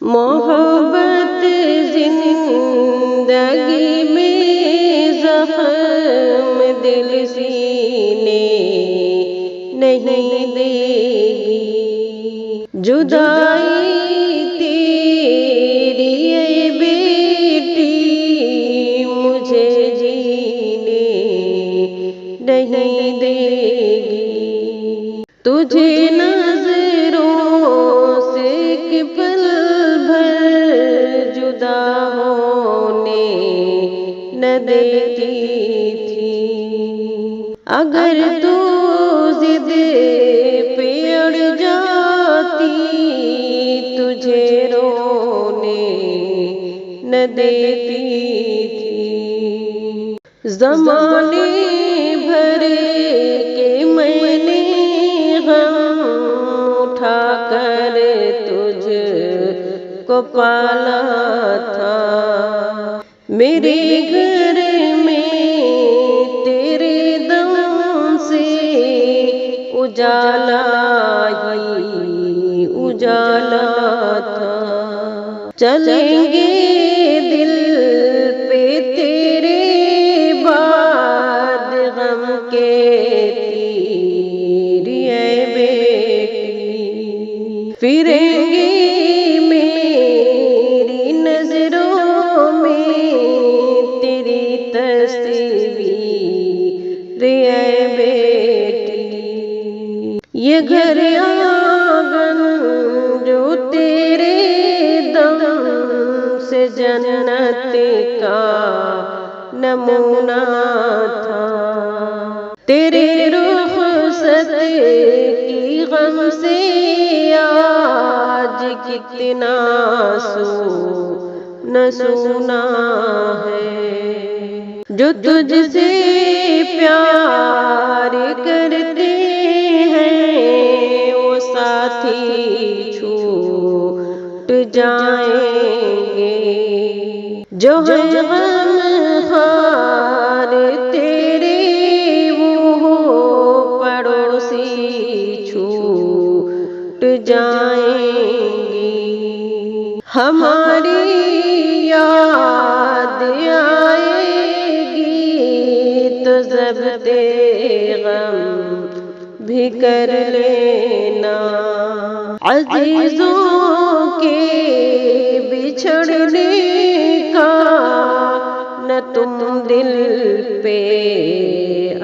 محبت زندگی میں زخم دل سینے نہیں دے گی، جدائی تیری اے بیٹی مجھے جینے نہیں دے گی، تجھے نظروں سے ایک پل بھر جدا ہونے نہ دیتی تھی، اگر تو ضد پہ اڑ جاتی تجھے رونے نہ دیتی تھی، زمانے بھر کے میں نے غم اٹھا کر تجھ کو پالا تھا، میرے گھر میں تیرے دم سے اجالا ہی اجالا تھا، چلیں گے دل پہ تیرے بعد غم کے تیر اے بیٹی، پھریں گے میری نظروں میں تیری تصویر اے بیٹی، یہ گھر آنگن جو تیرے دم سے جنت کا نمونہ تھا، تیرے رخصت کی غم سے آج کتنا سونا سونا ہے، جو تجھ سے پیار کرتے ہیں وہ ساتھی چھوٹ جائیں گے، جو ہے غم خوار تیرے وہ پڑوسی چھوٹ جائیں گے، ہماری یاد آئے گی تو ضبط غم بھی کر لینا، عزیزوں کے بچھڑنے کا نہ تم دل پہ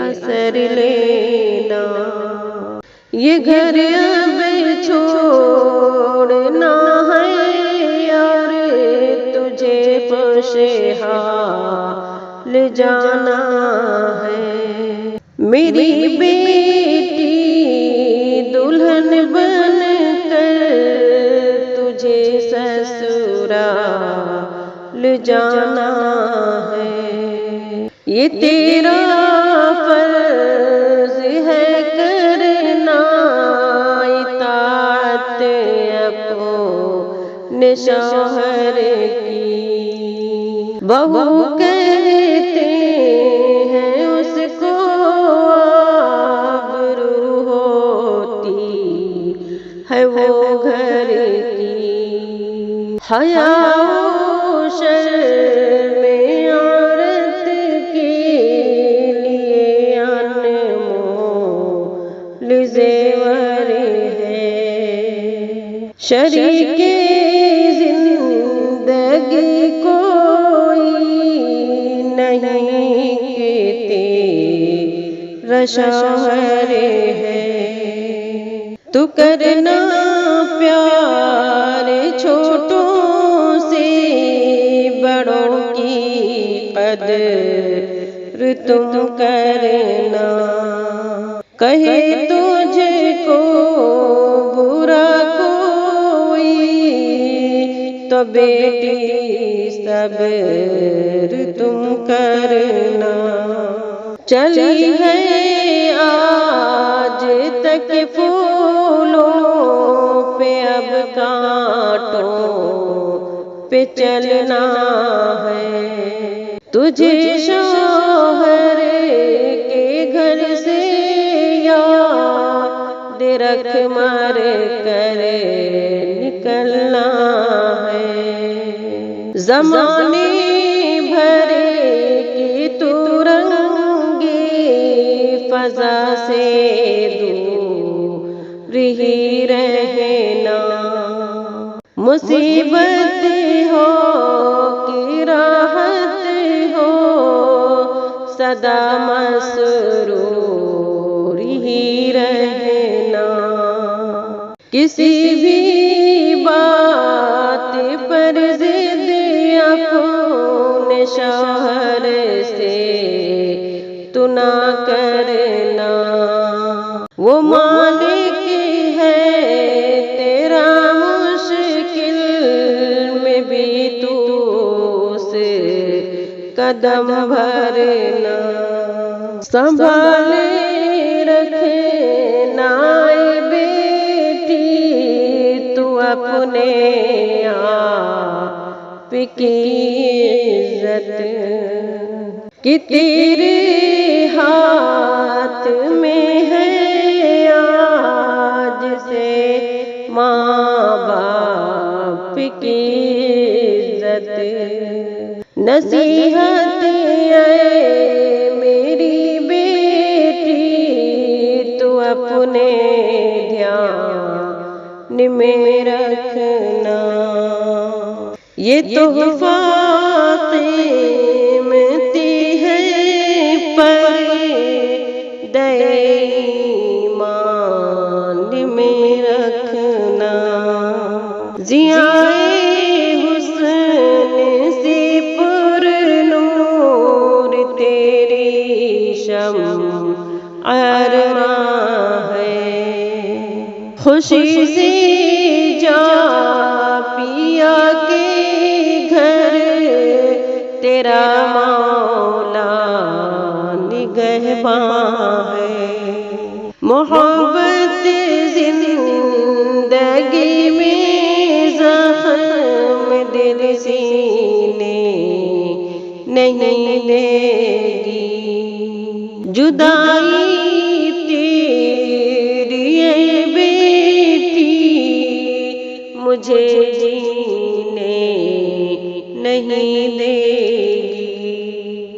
اثر لینا، یہ گھر اب چھوڑنا ہے یار تجھے خوشحال جانا ہے، میری بیٹی دلہن بن کر تجھے سسرال جانا ہے، یہ تیرا فرض ہے کرنا اطاعت اپنے شوہر کی، بہو کہتے ہیں اس کو آبرو ہوتی ہے وہ گھر کی، حیا و شرم عورت کے لیے انمول زیور ہے، شریک زندگی کوئی نہیں کہ تیرا شوہر ہے، تو کرنا پیار چھوٹوں سے بڑوں کی قدر تم کرنا، کہے تجھ کو برا کوئی تو بیٹی صبر تم کرنا، چلی ہے آج تک پھولوں پہ اب کانٹوں پہ چلنا ہے، تجھے شوہر کے گھر سے یاد رکھ مر کر نکلنا ہے۔ زمانے بھر کی تو رنگی فضا سے دور ہی رہنا، مصیبت ہو کہ راحت ہو سدا مسرور ہی رہنا، کسی بھی بات پر ضد اپنے شوہر سے تو نہ کرنا، وہ مالک ہے تیرا مشکل میں بھی تو اس قدم بھرنا، سنبھالے رکھنا اے بیٹی تو اپنے آپ کی عزت، کہ تیرے ہاتھ میں ہے آج سے ماں باپ کی عزت، نصیحت ہے میری بیٹی تو اپنے دھیان میں رکھنا، یہ تحفہ قیمتی ہے پردہ ایمان میں رکھنا، ضیائے حسن سے پر نور تیری شمع ارواں ہے، خوشی سے جا پیا کے گھر تیرا مولا نگہباں ہے، محبت زندگی میں زخم دل سینے نہیں دے گی، جدائی تیری اے بیٹی مجھے جینے نہیں